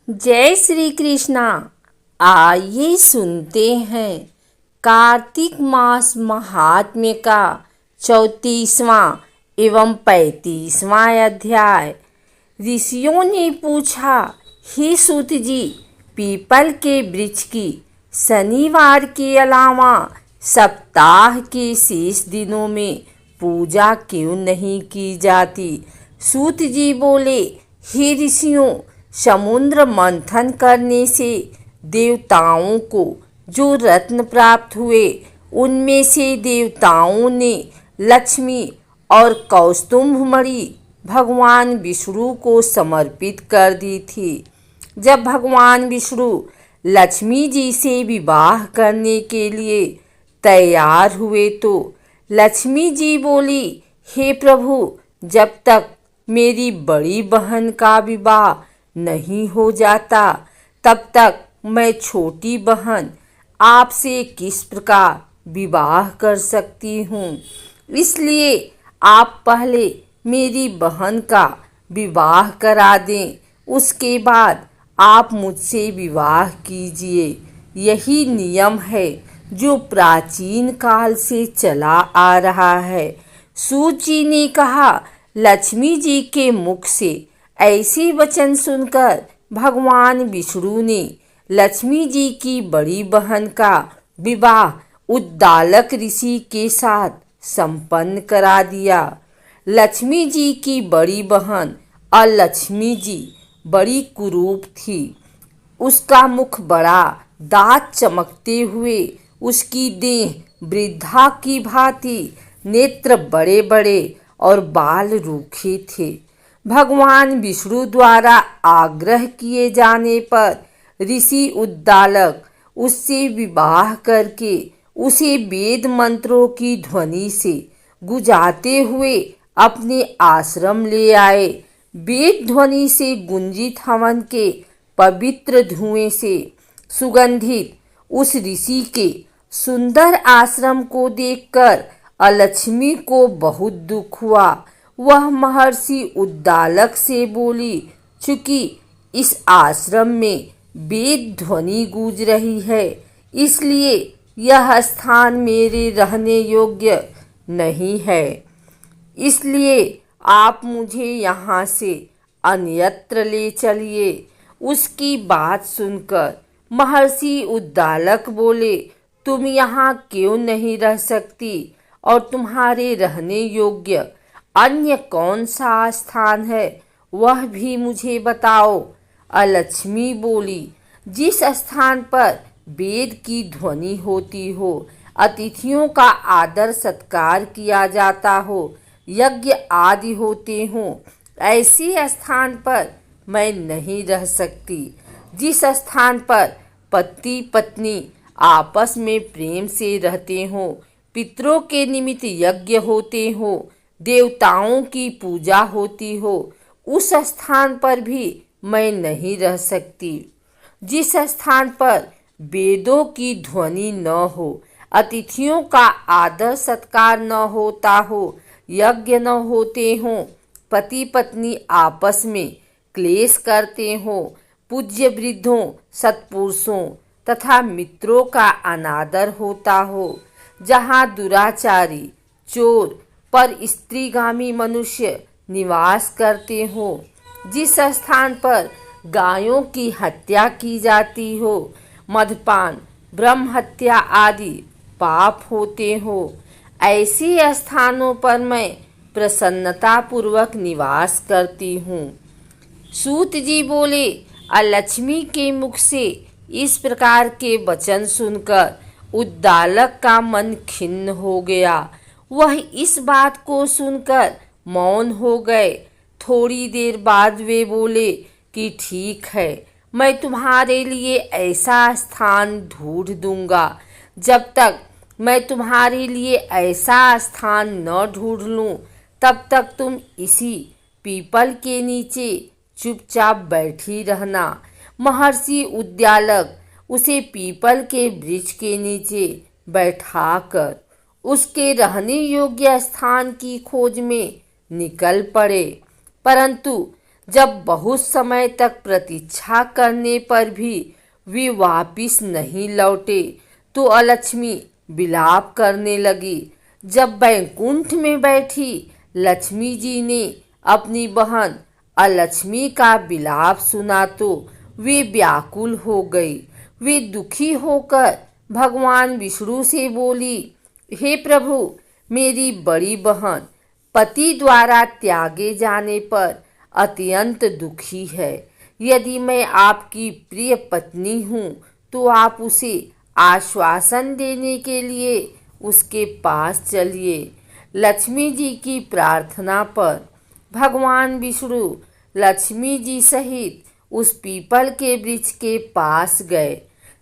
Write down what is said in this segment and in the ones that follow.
जय श्री कृष्णा। आइए सुनते हैं कार्तिक मास महात्म्य का 34वां एवं 35वां अध्याय। ऋषियों ने पूछा, हे सूत जी, पीपल के वृक्ष की शनिवार के अलावा सप्ताह के शेष दिनों में पूजा क्यों नहीं की जाती? सूत जी बोले, हे ऋषियों, समुद्र मंथन करने से देवताओं को जो रत्न प्राप्त हुए, उनमें से देवताओं ने लक्ष्मी और कौस्तुभमणि भगवान विष्णु को समर्पित कर दी थी। जब भगवान विष्णु लक्ष्मी जी से विवाह करने के लिए तैयार हुए तो लक्ष्मी जी बोली, हे प्रभु, जब तक मेरी बड़ी बहन का विवाह नहीं हो जाता तब तक मैं छोटी बहन आपसे किस प्रकार विवाह कर सकती हूँ। इसलिए आप पहले मेरी बहन का विवाह करा दें, उसके बाद आप मुझसे विवाह कीजिए। यही नियम है जो प्राचीन काल से चला आ रहा है। सूत जी ने कहा, लक्ष्मी जी के मुख से ऐसे वचन सुनकर भगवान विष्णु ने लक्ष्मी जी की बड़ी बहन का विवाह उद्दालक ऋषि के साथ संपन्न करा दिया। लक्ष्मी जी की बड़ी बहन अलक्ष्मी जी बड़ी कुरूप थी। उसका मुख बड़ा, दांत चमकते हुए, उसकी देह वृद्धा की भांति, नेत्र बड़े बड़े और बाल रूखे थे। भगवान विष्णु द्वारा आग्रह किए जाने पर ऋषि उद्दालक उससे विवाह करके उसे वेद मंत्रों की ध्वनि से गुजाते हुए अपने आश्रम ले आए। वेद ध्वनि से गुंजित हवन के पवित्र धुएं से सुगंधित उस ऋषि के सुंदर आश्रम को देखकर अलक्ष्मी को बहुत दुख हुआ। वह महर्षि उद्दालक से बोली, चूंकि इस आश्रम में वेद ध्वनि गूंज रही है, इसलिए यह स्थान मेरे रहने योग्य नहीं है। इसलिए आप मुझे यहाँ से अन्यत्र ले चलिए। उसकी बात सुनकर महर्षि उद्दालक बोले, तुम यहाँ क्यों नहीं रह सकती और तुम्हारे रहने योग्य अन्य कौन सा स्थान है, वह भी मुझे बताओ। अलक्ष्मी बोली, जिस स्थान पर वेद की ध्वनि होती हो, अतिथियों का आदर सत्कार किया जाता हो, यज्ञ आदि होते हों, ऐसे स्थान पर मैं नहीं रह सकती। जिस स्थान पर पति पत्नी आपस में प्रेम से रहते हों, पितरों के निमित्त यज्ञ होते हों, देवताओं की पूजा होती हो, उस स्थान पर भी मैं नहीं रह सकती। जिस स्थान पर वेदों की ध्वनि न हो, अतिथियों का आदर सत्कार न होता हो, यज्ञ न होते हों, पति पत्नी आपस में क्लेश करते हों, पूज्य वृद्धों सत्पुरुषों तथा मित्रों का अनादर होता हो, जहाँ दुराचारी, चोर, पर स्त्रीगामी मनुष्य निवास करते हो, जिस स्थान पर गायों की हत्या की जाती हो, मदपान, ब्रह्म हत्या आदि पाप होते हो, ऐसे स्थानों पर मैं प्रसन्नता पूर्वक निवास करती हूँ। सूत जी बोले, अलक्ष्मी के मुख से इस प्रकार के वचन सुनकर उद्दालक का मन खिन्न हो गया। वह इस बात को सुनकर मौन हो गए। थोड़ी देर बाद वे बोले कि ठीक है, मैं तुम्हारे लिए ऐसा स्थान ढूंढ दूंगा। जब तक मैं तुम्हारे लिए ऐसा स्थान न ढूंढ लूं, तब तक तुम इसी पीपल के नीचे चुपचाप बैठी रहना। महर्षि उद्दालक उसे पीपल के वृक्ष के नीचे बैठाकर उसके रहने योग्य स्थान की खोज में निकल पड़े। परंतु जब बहुत समय तक प्रतीक्षा करने पर भी वे वापिस नहीं लौटे तो अलक्ष्मी विलाप करने लगी। जब बैकुंठ में बैठी लक्ष्मी जी ने अपनी बहन अलक्ष्मी का विलाप सुना तो वे व्याकुल हो गई। वे दुखी होकर भगवान विष्णु से बोली, हे प्रभु, मेरी बड़ी बहन पति द्वारा त्यागे जाने पर अत्यंत दुखी है। यदि मैं आपकी प्रिय पत्नी हूँ तो आप उसे आश्वासन देने के लिए उसके पास चलिए। लक्ष्मी जी की प्रार्थना पर भगवान विष्णु लक्ष्मी जी सहित उस पीपल के वृक्ष के पास गए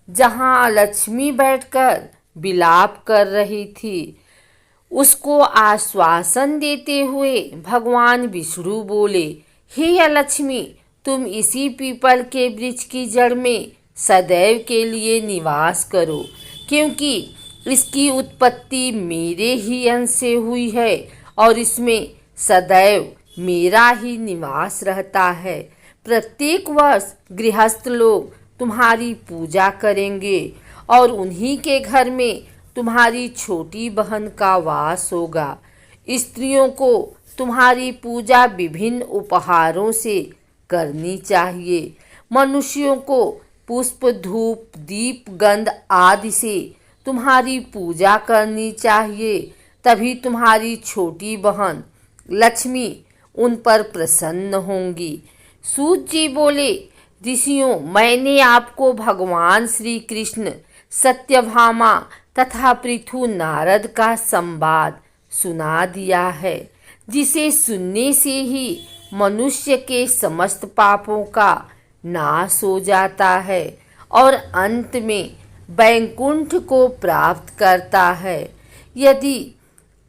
जहाँ लक्ष्मी बैठकर विलाप कर रही थी। उसको आश्वासन देते हुए भगवान विष्णु बोले, हे लक्ष्मी, तुम इसी पीपल के वृक्ष की जड़ में सदैव के लिए निवास करो, क्योंकि इसकी उत्पत्ति मेरे ही अंश से हुई है और इसमें सदैव मेरा ही निवास रहता है। प्रत्येक वर्ष गृहस्थ लोग तुम्हारी पूजा करेंगे और उन्हीं के घर में तुम्हारी छोटी बहन का वास होगा। स्त्रियों को तुम्हारी पूजा विभिन्न उपहारों से करनी चाहिए। मनुष्यों को पुष्प, धूप, दीप, गंध आदि से तुम्हारी पूजा करनी चाहिए, तभी तुम्हारी छोटी बहन लक्ष्मी उन पर प्रसन्न होंगी। सूत जी बोले, ऋषियों, मैंने आपको भगवान श्री कृष्ण, सत्यभामा तथा पृथु नारद का संवाद सुना दिया है, जिसे सुनने से ही मनुष्य के समस्त पापों का नाश हो जाता है और अंत में बैकुंठ को प्राप्त करता है। यदि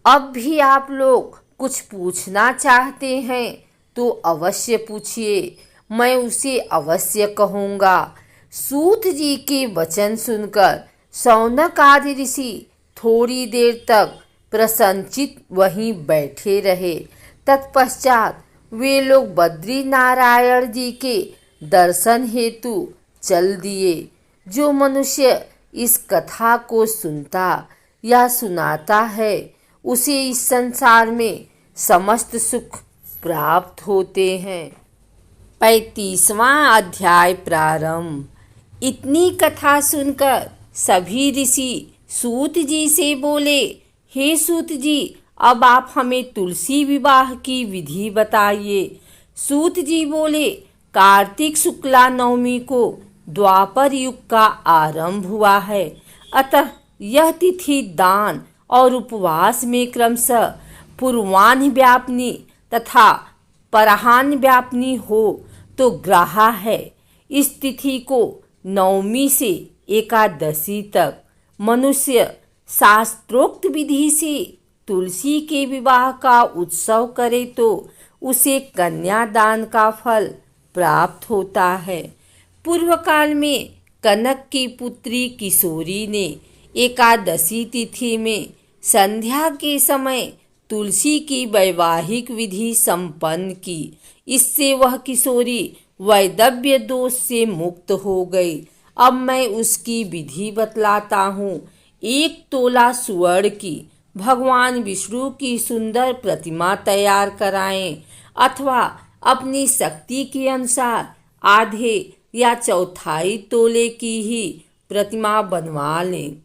अब भी आप लोग कुछ पूछना चाहते हैं तो अवश्य पूछिए, मैं उसे अवश्य कहूँगा। सूत जी के वचन सुनकर शौनक आदि ऋषि थोड़ी देर तक प्रसन्नचित वहीं बैठे रहे। तत्पश्चात वे लोग बद्री नारायण जी के दर्शन हेतु चल दिए। जो मनुष्य इस कथा को सुनता या सुनाता है उसे इस संसार में समस्त सुख प्राप्त होते हैं। 35वां अध्याय प्रारंभ। इतनी कथा सुनकर सभी ऋषि सूत जी से बोले, हे सूत जी, अब आप हमें तुलसी विवाह की विधि बताइए। सूत जी बोले, कार्तिक शुक्ला नवमी को द्वापर युग का आरंभ हुआ है, अतः यह तिथि दान और उपवास में क्रमशः पूर्वाह्न व्यापनी तथा पराह्न व्यापनी हो तो ग्राह्य है। इस तिथि को नवमी से एकादशी तक मनुष्य शास्त्रोक्त विधि से तुलसी के विवाह का उत्सव करे तो उसे कन्यादान का फल प्राप्त होता है। पूर्व काल में कनक की पुत्री किशोरी ने एकादशी तिथि में संध्या के समय तुलसी की वैवाहिक विधि संपन्न की। इससे वह किशोरी वैधव्य दोष से मुक्त हो गई। अब मैं उसकी विधि बतलाता हूँ। 1 तोला स्वर्ण की भगवान विष्णु की सुंदर प्रतिमा तैयार कराएं अथवा अपनी शक्ति के अनुसार आधे या चौथाई तोले की ही प्रतिमा बनवा लें।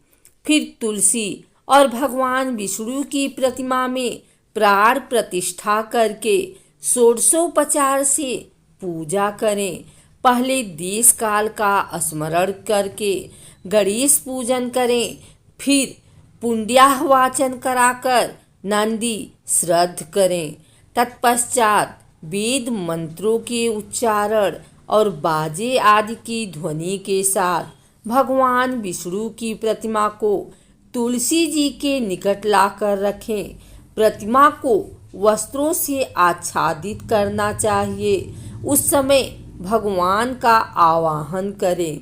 फिर तुलसी और भगवान विष्णु की प्रतिमा में प्राण प्रतिष्ठा करके षोडशोपचार से पूजा करें। पहले देश काल का स्मरण करके गणेश पूजन करें, फिर पुण्याह वाचन कराकर नंदी श्राद्ध करें। तत्पश्चात वेद मंत्रों के उच्चारण और बाजे आदि की ध्वनि के साथ भगवान विष्णु की प्रतिमा को तुलसी जी के निकट लाकर रखें। प्रतिमा को वस्त्रों से आच्छादित करना चाहिए। उस समय भगवान का आवाहन करें,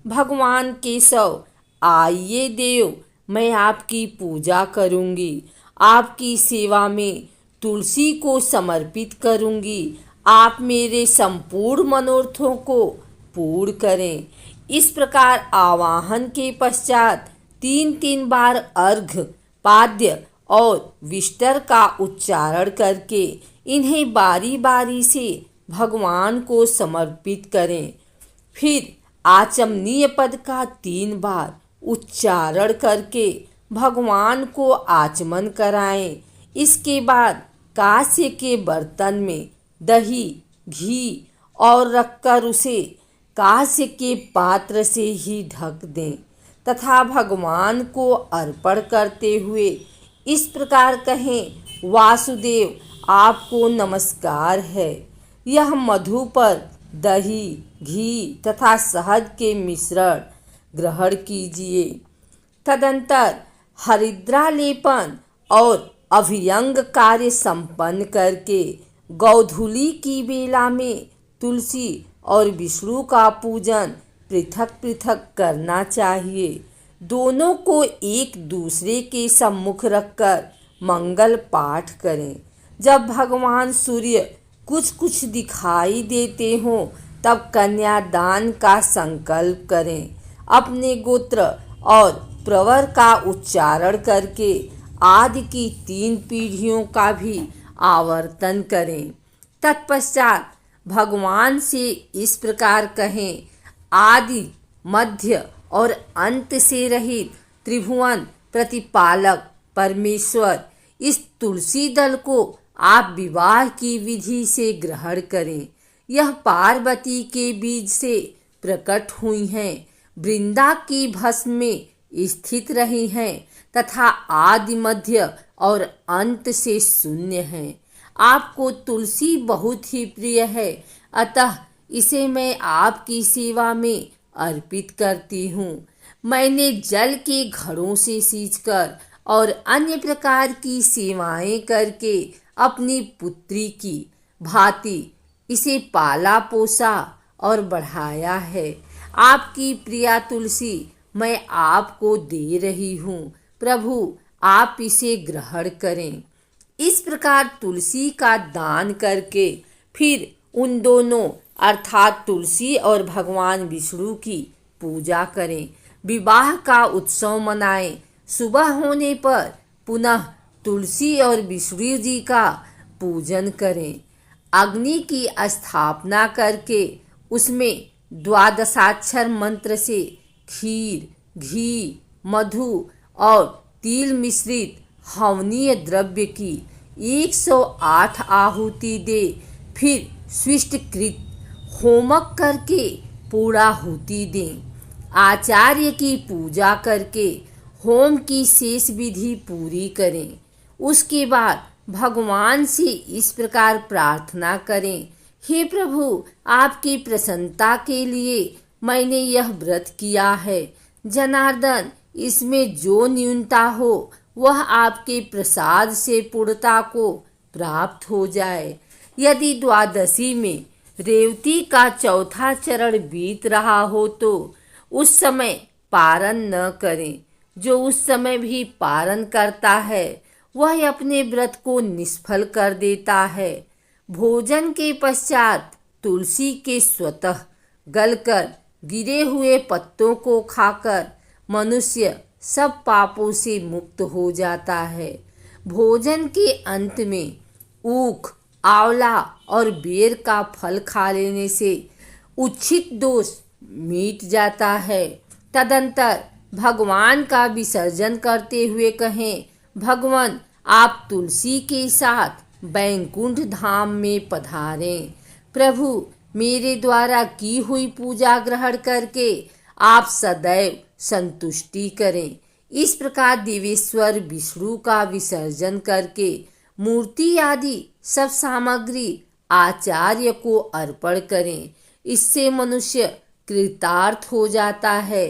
भगवान केशव, आइए देव, मैं आपकी पूजा करूंगी, आपकी सेवा में तुलसी को समर्पित करूंगी। आप मेरे संपूर्ण मनोरथों को पूर्ण करें। इस प्रकार आवाहन के पश्चात 3 बार अर्घ्य, पाद्य और विष्टर का उच्चारण करके इन्हें बारी बारी से भगवान को समर्पित करें। फिर आचमनीय पद का 3 बार उच्चारण करके भगवान को आचमन कराएं। इसके बाद कांस्य के बर्तन में दही, घी और रखकर उसे कांस्य के पात्र से ही ढक दें तथा भगवान को अर्पण करते हुए इस प्रकार कहें, वासुदेव आपको नमस्कार है। यह मधु पर दही, घी तथा शहद के मिश्रण ग्रहण कीजिए। तदंतर हरिद्रालेपन और अभियंग कार्य संपन्न करके गौधूली की बेला में तुलसी और विष्णु का पूजन पृथक पृथक करना चाहिए। दोनों को एक दूसरे के सम्मुख रखकर मंगल पाठ करें। जब भगवान सूर्य कुछ कुछ दिखाई देते हों तब कन्यादान का संकल्प करें। अपने गोत्र और प्रवर का उच्चारण करके आदि की 3 पीढ़ियों का भी आवर्तन करें। तत्पश्चात भगवान से इस प्रकार कहें, आदि, मध्य और अंत से रहित त्रिभुवन प्रतिपालक परमेश्वर, इस तुलसी दल को आप विवाह की विधि से ग्रहण करें। यह पार्वती के बीज से प्रकट हुई हैं, वृंदा की भस्म में स्थित रही हैं तथा आदि, मध्य और अंत से शून्य हैं। आपको तुलसी बहुत ही प्रिय है, अतः इसे मैं आपकी सेवा में अर्पित करती हूँ। मैंने जल के घड़ों से सींचकर और अन्य प्रकार की सेवाएं करके अपनी पुत्री की भांति इसे पाला पोसा और बढ़ाया है। आपकी प्रिया तुलसी मैं आपको दे रही हूँ, प्रभु आप इसे ग्रहण करें। इस प्रकार तुलसी का दान करके फिर उन दोनों अर्थात तुलसी और भगवान विष्णु की पूजा करें। विवाह का उत्सव मनाएं। सुबह होने पर पुनः तुलसी और विष्णु जी का पूजन करें। अग्नि की स्थापना करके उसमें 12 मंत्र से खीर, घी, मधु और तिल मिश्रित हवनीय द्रव्य की 108 आहुति दे। फिर स्विष्टकृत होमक करके पूर्णाहुति दें। आचार्य की पूजा करके होम की शेष विधि पूरी करें। उसके बाद भगवान से इस प्रकार प्रार्थना करें, हे प्रभु आपकी प्रसन्नता के लिए मैंने यह व्रत किया है। जनार्दन, इसमें जो न्यूनता हो वह आपके प्रसाद से पूर्णता को प्राप्त हो जाए। यदि द्वादशी में रेवती का चौथा चरण बीत रहा हो तो उस समय पारण न करें। जो उस समय भी पारण करता है वह अपने व्रत को निष्फल कर देता है। भोजन के पश्चात तुलसी के स्वतः गलकर गिरे हुए पत्तों को खाकर मनुष्य सब पापों से मुक्त हो जाता है। भोजन के अंत में ऊख, आंवला और बेर का फल खा लेने से उच्छित दोष मिट जाता है। तदंतर भगवान का विसर्जन करते हुए कहें, भगवान आप तुलसी के साथ बैकुंठ धाम में पधारें। प्रभु मेरे द्वारा की हुई पूजा ग्रहण करके आप सदैव संतुष्टि करें। इस प्रकार देवेश्वर विष्णु का विसर्जन करके मूर्ति आदि सब सामग्री आचार्य को अर्पण करें। इससे मनुष्य कृतार्थ हो जाता है।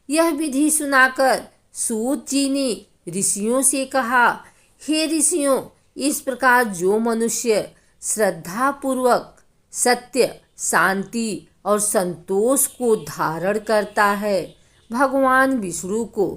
यह विधि सुनाकर सूत जी ने ऋषियों से कहा, हे ऋषियों, इस प्रकार जो मनुष्य श्रद्धा पूर्वक सत्य, शांति और संतोष को धारण करता है, भगवान विष्णु को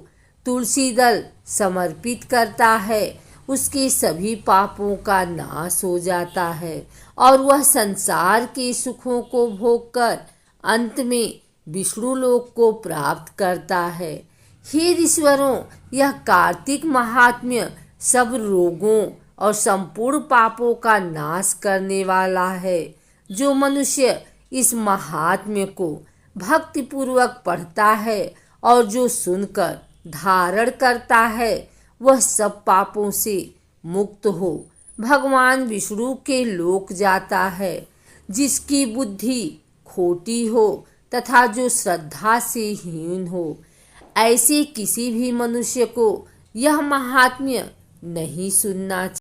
तुलसी दल समर्पित करता है, उसके सभी पापों का नाश हो जाता है और वह संसार के सुखों को भोगकर अंत में विष्णु लोक को प्राप्त करता है। हे ऋषिवरों, यह कार्तिक महात्म्य सब रोगों और संपूर्ण पापों का नाश करने वाला है। जो मनुष्य इस महात्म्य को भक्तिपूर्वक पढ़ता है और जो सुनकर धारण करता है, वह सब पापों से मुक्त हो भगवान विष्णु के लोक जाता है। जिसकी बुद्धि खोटी हो तथा जो श्रद्धा से हीन हो, ऐसे किसी भी मनुष्य को यह महात्म्य नहीं सुनना चाहिए।